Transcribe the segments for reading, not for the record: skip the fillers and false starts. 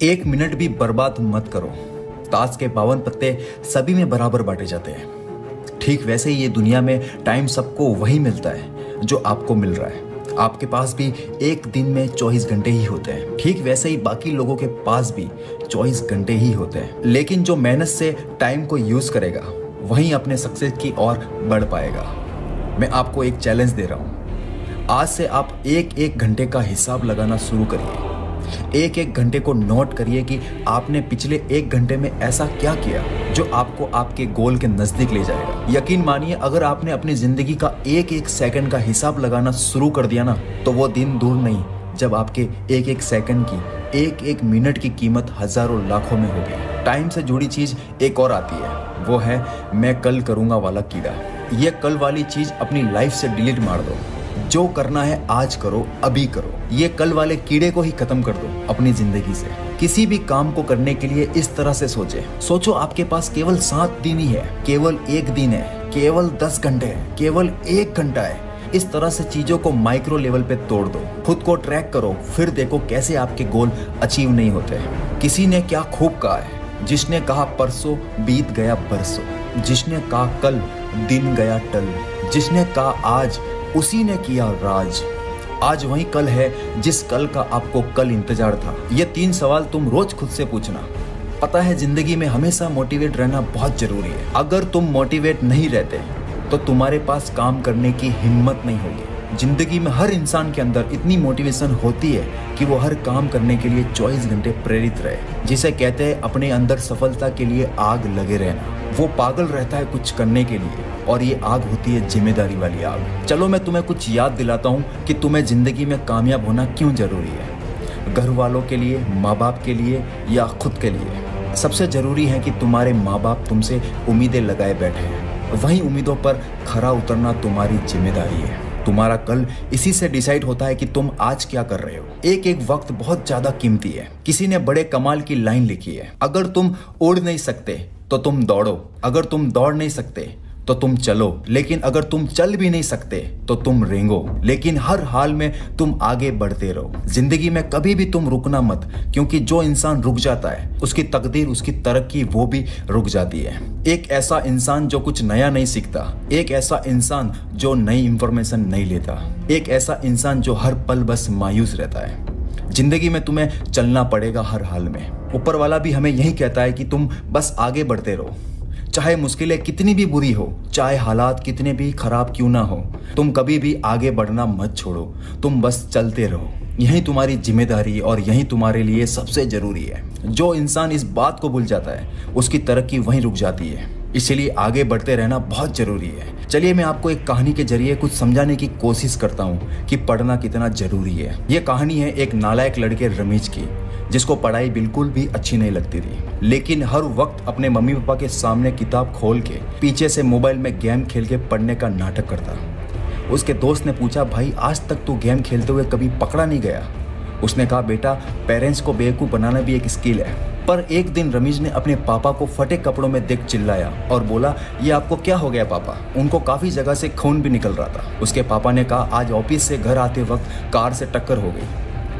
एक मिनट भी बर्बाद मत करो। ताश के 52 पत्ते सभी में बराबर बांटे जाते हैं। ठीक वैसे ही ये दुनिया में टाइम सबको वही मिलता है जो आपको मिल रहा है। आपके पास भी एक दिन में 24 घंटे ही होते हैं। ठीक वैसे ही बाकी लोगों के पास भी 24 घंटे ही होते हैं। लेकिन जो मेहनत से टाइम को यूज करेगा वहीं अपने सक्सेस की ओर बढ़ पाएगा। मैं आपको एक चैलेंज दे रहा हूँ। आज से आप एक एक घंटे का हिसाब लगाना शुरू करिए। एक एक घंटे को नोट करिए कि आपने पिछले एक घंटे में ऐसा क्या किया जो आपको आपके गोल के नजदीक ले जाएगा। यकीन मानिए, अगर आपने अपनी जिंदगी का एक एक सेकंड का हिसाब लगाना शुरू कर दिया ना, तो वो दिन दूर नहीं जब आपके एक एक सेकंड की एक एक मिनट की कीमत हजारों लाखों में होगी। टाइम से जुड़ी चीज एक और आती है, वो है मैं कल करूंगा वाला कीड़ा। ये कल वाली चीज अपनी लाइफ से डिलीट मार दो। जो करना है आज करो, अभी करो। ये कल वाले कीड़े को ही खत्म कर दो अपनी जिंदगी से। किसी भी काम को करने के लिए इस तरह से सोचो आपके पास केवल 7 दिन ही है, केवल एक दिन है, केवल 10 घंटे है, केवल 1 घंटा है। इस तरह से चीजों को माइक्रो लेवल पे तोड़ दो। खुद को ट्रैक करो, फिर देखो कैसे आपके गोल अचीव नहीं होते। किसी ने क्या खूब कहा है, जिसने कहा परसों बीत गया बरसों, जिसने कहा कल दिन गया टल, जिसने कहा आज उसी ने किया राज। आज वही कल है जिस कल का आपको कल इंतजार था। ये 3 सवाल तुम रोज खुद से पूछना। पता है, जिंदगी में हमेशा मोटिवेट रहना बहुत जरूरी है। अगर तुम मोटिवेट नहीं रहते तो तुम्हारे पास काम करने की हिम्मत नहीं होगी। जिंदगी में हर इंसान के अंदर इतनी मोटिवेशन होती है कि वो हर काम करने के लिए 24 घंटे प्रेरित रहे। जिसे कहते हैं अपने अंदर सफलता के लिए आग लगे रहना। वो पागल रहता है कुछ करने के लिए, और ये आग होती है जिम्मेदारी वाली आग। चलो मैं तुम्हें कुछ याद दिलाता हूँ कि तुम्हें जिंदगी में कामयाब होना क्यों जरूरी है। घर वालों के लिए, माँ बाप के लिए या खुद के लिए। सबसे जरूरी है कि तुम्हारे माँ बाप तुमसे उम्मीदें लगाए बैठे हैं। वहीं उम्मीदों पर खरा उतरना तुम्हारी जिम्मेदारी है। तुम्हारा कल इसी से डिसाइड होता है कि तुम आज क्या कर रहे हो। एक एक वक्त बहुत ज्यादा कीमती है। किसी ने बड़े कमाल की लाइन लिखी है, अगर तुम उड़ नहीं सकते तो तुम दौड़ो, अगर तुम दौड़ नहीं सकते तो तुम चलो, लेकिन अगर तुम चल भी नहीं सकते तो तुम रेंगो, लेकिन हर हाल में तुम आगे बढ़ते रहो। जिंदगी में कभी भी तुम रुकना मत, क्योंकि जो इंसान रुक जाता है उसकी तकदीर, उसकी तरक्की वो भी रुक जाती है। एक ऐसा इंसान जो कुछ नया नहीं सीखता, एक ऐसा इंसान जो नई इंफॉर्मेशन नहीं लेता, एक ऐसा इंसान जो हर पल बस मायूस रहता है। जिंदगी में तुम्हें चलना पड़ेगा हर हाल में। ऊपर वाला भी हमें यही कहता है कि तुम बस आगे बढ़ते रहो, चाहे मुश्किलें कितनी भी बुरी हो, चाहे हालात कितने भी खराब क्यों ना हो, तुम कभी भी आगे बढ़ना मत छोड़ो। तुम बस चलते रहो। यही तुम्हारी जिम्मेदारी और यही तुम्हारे लिए सबसे जरूरी है। जो इंसान इस बात को भूल जाता है उसकी तरक्की वहीं रुक जाती है। इसलिए आगे बढ़ते रहना बहुत जरूरी है। चलिए मैं आपको एक कहानी के जरिए कुछ समझाने की कोशिश करता हूँ कि पढ़ना कितना जरूरी है। ये कहानी है एक नालायक लड़के रमेश की, जिसको पढ़ाई बिल्कुल भी अच्छी नहीं लगती थी, लेकिन हर वक्त अपने मम्मी पापा के सामने किताब खोल के पीछे से मोबाइल में गेम खेल के पढ़ने का नाटक करता। उसके दोस्त ने पूछा, भाई आज तक तू गेम खेलते हुए कभी पकड़ा नहीं गया? उसने कहा, बेटा पेरेंट्स को बेवकूफ़ बनाना भी एक स्किल है। पर एक दिन रमेश ने अपने पापा को फटे कपड़ों में देख चिल्लाया और बोला, ये आपको क्या हो गया पापा? उनको काफ़ी जगह से खून भी निकल रहा था। उसके पापा ने कहा, आज ऑफिस से घर आते वक्त कार से टक्कर हो गई।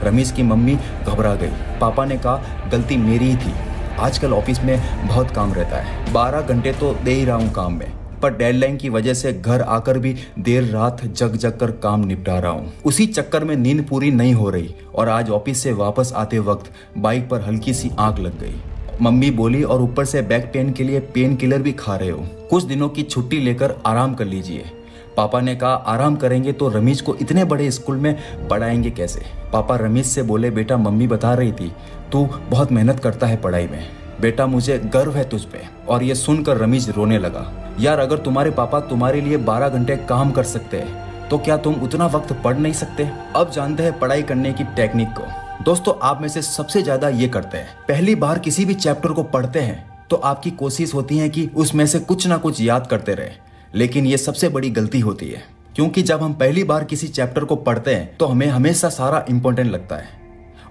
रमेश की मम्मी घबरा गई। पापा ने कहा, गलती मेरी ही थी, आजकल ऑफिस में बहुत काम रहता है, 12 घंटे तो दे ही रहा हूँ काम में, पर डेडलाइन की वजह से घर आकर भी देर रात जग जग कर काम निपटा रहा हूँ। उसी चक्कर में नींद पूरी नहीं हो रही और आज ऑफिस से वापस आते वक्त बाइक पर हल्की सी आग लग गई। मम्मी बोली, और ऊपर से बैक पेन के लिए पेन किलर भी खा रहे हो, कुछ दिनों की छुट्टी लेकर आराम कर लीजिए। पापा ने कहा, आराम करेंगे तो रमेश को इतने बड़े स्कूल में पढ़ाएंगे कैसे? पापा रमेश से बोले, बेटा मम्मी बता रही थी तू बहुत मेहनत करता है पढ़ाई में, बेटा मुझे गर्व है तुझ पे। और ये सुनकर रमेश रोने लगा। यार अगर तुम्हारे पापा तुम्हारे लिए 12 घंटे काम कर सकते हैं तो क्या तुम उतना वक्त पढ़ नहीं सकते? अब जानते हैं पढ़ाई करने की टेक्निक को। दोस्तों, आप में से सबसे ज्यादा ये करते हैं, पहली बार किसी भी चैप्टर को पढ़ते हैं तो आपकी कोशिश होती है कि उसमें से कुछ ना कुछ याद करते रहे, लेकिन ये सबसे बड़ी गलती होती है, क्योंकि जब हम पहली बार किसी चैप्टर को पढ़ते हैं तो हमें हमेशा सारा इंपॉर्टेंट लगता है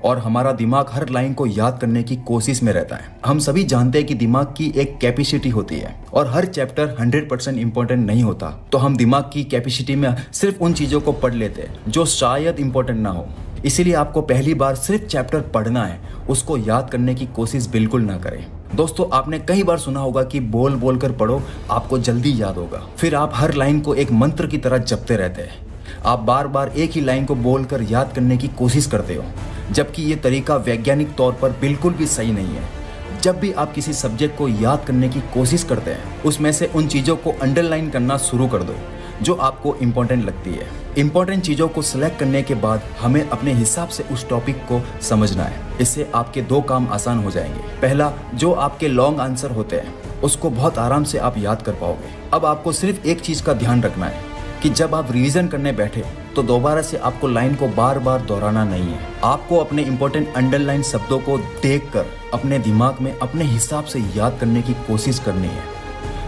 और हमारा दिमाग हर लाइन को याद करने की कोशिश में रहता है। हम सभी जानते हैं कि दिमाग की एक कैपेसिटी होती है और हर चैप्टर 100% इंपॉर्टेंट नहीं होता, तो हम दिमाग की कैपेसिटी में सिर्फ उन चीजों को पढ़ लेते हैं जो शायद इंपॉर्टेंट ना हो। इसीलिए आपको पहली बार सिर्फ चैप्टर पढ़ना है, उसको याद करने की कोशिश बिल्कुल ना करें। दोस्तों, आपने कई बार सुना होगा कि बोल बोल कर पढ़ो, आपको जल्दी याद होगा। फिर आप हर लाइन को एक मंत्र की तरह जपते रहते हैं। आप बार बार एक ही लाइन को बोलकर याद करने की कोशिश करते हो, जबकि ये तरीका वैज्ञानिक तौर पर बिल्कुल भी सही नहीं है। जब भी आप किसी सब्जेक्ट को याद करने की कोशिश करते हैं, उसमें से उन चीज़ों को अंडरलाइन करना शुरू कर दो जो आपको इम्पोर्टेंट लगती है। इम्पोर्टेंट चीज़ों को सिलेक्ट करने के बाद हमें अपने हिसाब से उस टॉपिक को समझना है। इससे आपके दो काम आसान हो जाएंगे। पहला, जो आपके लॉन्ग आंसर होते हैं उसको बहुत आराम से आप याद कर पाओगे। अब आपको सिर्फ एक चीज़ का ध्यान रखना है कि जब आप रिवीजन करने बैठे तो दोबारा से आपको लाइन को बार बार दोहराना नहीं है। आपको अपने इंपॉर्टेंट अंडरलाइन शब्दों को देखकर अपने दिमाग में अपने हिसाब से याद करने की कोशिश करनी है।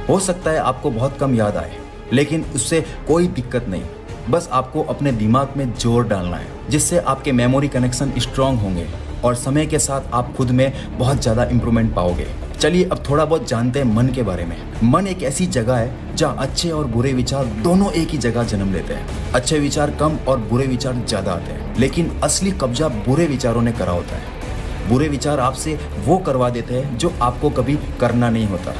हो सकता है आपको बहुत कम याद आए, लेकिन उससे कोई दिक्कत नहीं। बस आपको अपने दिमाग में जोर डालना है, जिससे आपके मेमोरी कनेक्शन स्ट्रांग होंगे और समय के साथ आप खुद में बहुत ज़्यादा इंप्रूवमेंट पाओगे। चलिए अब थोड़ा बहुत जानते हैं मन के बारे में। मन एक ऐसी जगह है जहाँ अच्छे और बुरे विचार दोनों एक ही जगह जन्म लेते हैं। अच्छे विचार कम और बुरे विचार ज़्यादा आते हैं, लेकिन असली कब्जा बुरे विचारों ने करा होता है। बुरे विचार आपसे वो करवा देते हैं जो आपको कभी करना नहीं होता।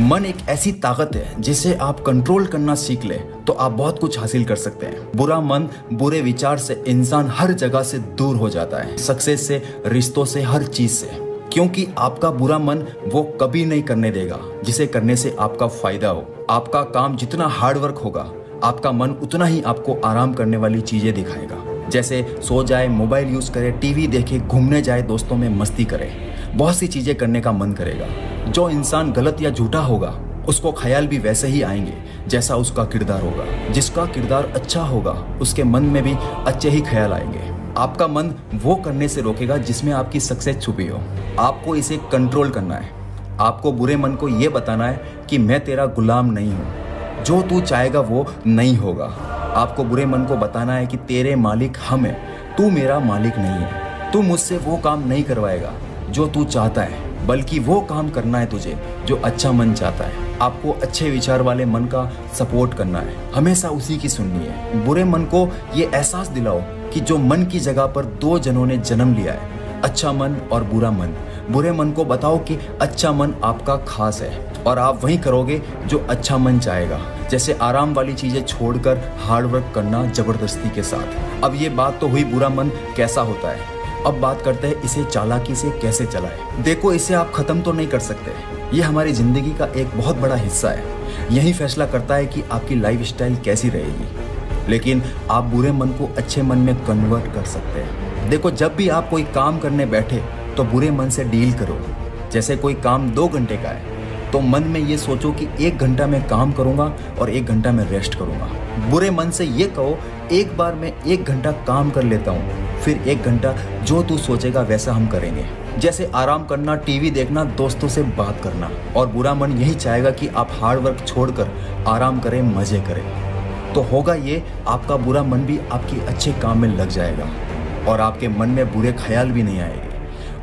मन एक ऐसी ताकत है जिसे आप कंट्रोल करना सीख ले तो आप बहुत कुछ हासिल कर सकते हैं। बुरा मन, बुरे विचार से इंसान हर जगह से दूर हो जाता है, सक्सेस से, रिश्तों से, हर चीज से। क्योंकि आपका बुरा मन वो कभी नहीं करने देगा जिसे करने से आपका फायदा हो। आपका काम जितना हार्ड वर्क होगा, आपका मन उतना ही आपको आराम करने वाली चीजें दिखाएगा। जैसे सो जाए, मोबाइल यूज करे, टीवी देखे, घूमने जाए, दोस्तों में मस्ती करे, बहुत सी चीजें करने का मन करेगा। जो इंसान गलत या झूठा होगा उसको ख्याल भी वैसे ही आएंगे जैसा उसका किरदार होगा। जिसका किरदार अच्छा होगा उसके मन में भी अच्छे ही ख्याल आएंगे। आपका मन वो करने से रोकेगा जिसमें आपकी सक्सेस छुपी हो। आपको इसे कंट्रोल करना है। आपको बुरे मन को ये बताना है कि मैं तेरा गुलाम नहीं हूँ, जो तू चाहेगा वो नहीं होगा। आपको बुरे मन को बताना है कि तेरे मालिक हम हैं, तू मेरा मालिक नहीं है। तू मुझसे वो काम नहीं करवाएगा जो तू चाहता है, बल्कि वो काम करना है तुझे जो अच्छा मन चाहता है। आपको अच्छे विचार वाले मन का सपोर्ट करना है, हमेशा उसी की सुननी है। बुरे मन को ये एहसास दिलाओ कि जो मन की जगह पर दो जनों ने जन्म लिया है, अच्छा मन और बुरा मन। बुरे मन को बताओ कि अच्छा मन आपका खास है और आप वही करोगे जो अच्छा मन चाहेगा, जैसे आराम वाली चीजें छोड़कर हार्ड वर्क करना जबरदस्ती के साथ। अब ये बात तो हुई बुरा मन कैसा होता है। अब बात करते हैं इसे चालाकी से कैसे चलाएं। देखो, इसे आप खत्म तो नहीं कर सकते, ये हमारी जिंदगी का एक बहुत बड़ा हिस्सा है। यही फैसला करता है कि आपकी लाइफस्टाइल कैसी रहेगी। लेकिन आप बुरे मन को अच्छे मन में कन्वर्ट कर सकते हैं। देखो, जब भी आप कोई काम करने बैठे तो बुरे मन से डील करो। जैसे कोई काम 2 घंटे का है तो मन में ये सोचो कि 1 घंटा मैं काम करूंगा और 1 घंटा मैं रेस्ट करूंगा। बुरे मन से ये कहो, एक बार मैं 1 घंटा काम कर लेता हूँ, फिर 1 घंटा जो तू सोचेगा वैसा हम करेंगे। जैसे आराम करना, टीवी देखना, दोस्तों से बात करना। और बुरा मन यही चाहेगा कि आप हार्ड वर्क छोड़कर आराम करें, मजे करें। तो होगा ये, आपका बुरा मन भी आपके अच्छे काम में लग जाएगा और आपके मन में बुरे ख्याल भी नहीं आएंगे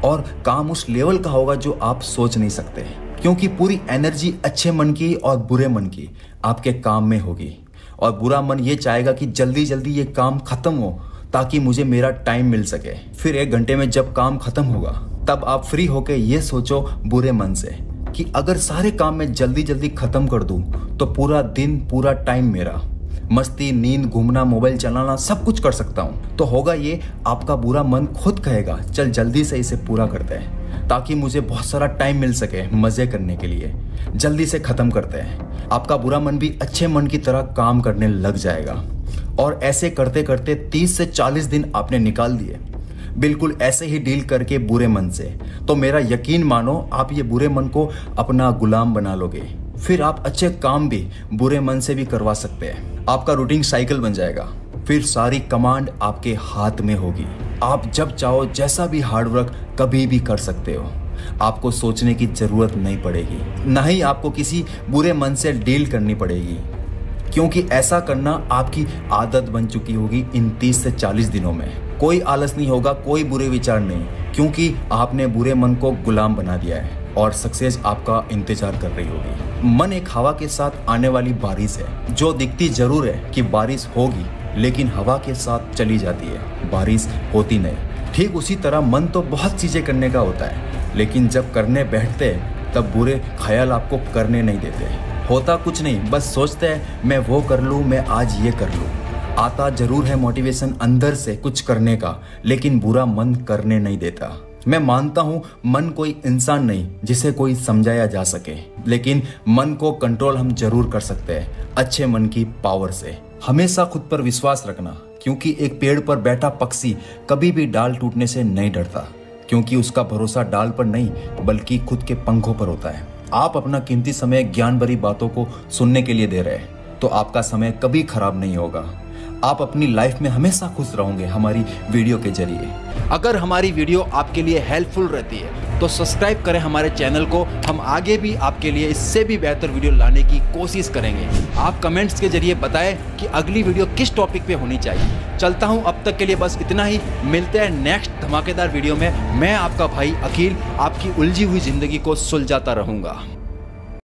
और काम उस लेवल का होगा जो आप सोच नहीं सकते, क्योंकि पूरी एनर्जी अच्छे मन की और बुरे मन की आपके काम में होगी। और बुरा मन ये चाहेगा कि जल्दी जल्दी ये काम खत्म हो ताकि मुझे मेरा टाइम मिल सके। फिर 1 घंटे में जब काम खत्म होगा तब आप फ्री होके ये सोचो बुरे मन से कि अगर सारे काम मैं जल्दी जल्दी खत्म कर दूं तो पूरा दिन, पूरा टाइम मेरा, मस्ती, नींद, घूमना, मोबाइल चलाना, सब कुछ कर सकता हूं। तो होगा ये, आपका बुरा मन खुद कहेगा चल जल्दी से इसे पूरा करते हैं ताकि मुझे बहुत सारा टाइम मिल सके मजे करने के लिए। जल्दी से खत्म करते हैं। आपका बुरा मन भी अच्छे मन की तरह काम करने लग जाएगा। और ऐसे करते करते 30 से 40 दिन आपने निकाल दिए, बिल्कुल ऐसे ही डील करके बुरे मन से। तो मेरा यकीन मानो, आप ये बुरे मन को अपना गुलाम बना लोगे। फिर आप अच्छे काम भी बुरे मन से भी करवा सकते हैं। आपका रूटीन साइकिल बन जाएगा। फिर सारी कमांड आपके हाथ में होगी। आप जब चाहो जैसा भी हार्ड वर्क कभी भी कर सकते हो। आपको सोचने की जरूरत नहीं पड़ेगी, ना ही आपको किसी बुरे मन से डील करनी पड़ेगी, क्योंकि ऐसा करना आपकी आदत बन चुकी होगी। इन 30 से 40 दिनों में कोई आलस नहीं होगा, कोई बुरे विचार नहीं, क्योंकि आपने बुरे मन को गुलाम बना दिया है और सक्सेस आपका इंतजार कर रही होगी। मन एक हवा के साथ आने वाली बारिश है जो दिखती जरूर है कि बारिश होगी, लेकिन हवा के साथ चली जाती है, बारिश होती नहीं। ठीक उसी तरह मन तो बहुत चीज़ें करने का होता है, लेकिन जब करने बैठते तब बुरे ख्याल आपको करने नहीं देते। होता कुछ नहीं, बस सोचते हैं मैं वो कर लूँ, मैं आज ये कर लूँ। आता जरूर है मोटिवेशन अंदर से कुछ करने का, लेकिन बुरा मन करने नहीं देता। मैं मानता हूँ मन कोई इंसान नहीं जिसे कोई समझाया जा सके, लेकिन मन को कंट्रोल हम जरूर कर सकते हैं अच्छे मन की पावर से। हमेशा खुद पर विश्वास रखना, क्योंकि एक पेड़ पर बैठा पक्षी कभी भी डाल टूटने से नहीं डरता, क्योंकि उसका भरोसा डाल पर नहीं बल्कि खुद के पंखों पर होता है। आप अपना कीमती समय ज्ञान भरी बातों को सुनने के लिए दे रहे हैं तो आपका समय कभी खराब नहीं होगा। आप अपनी लाइफ में हमेशा खुश रहोगे हमारी वीडियो के जरिए। अगर हमारी वीडियो आपके लिए हेल्पफुल रहती है तो सब्सक्राइब करें हमारे चैनल को। हम आगे भी आपके लिए इससे भी बेहतर वीडियो लाने की कोशिश करेंगे। आप कमेंट्स के जरिए बताएं कि अगली वीडियो किस टॉपिक पे होनी चाहिए। चलता हूं, अब तक के लिए बस इतना ही। मिलते हैं नेक्स्ट धमाकेदार वीडियो में। मैं आपका भाई अखिल आपकी उलझी हुई जिंदगी को सुलझाता रहूंगा।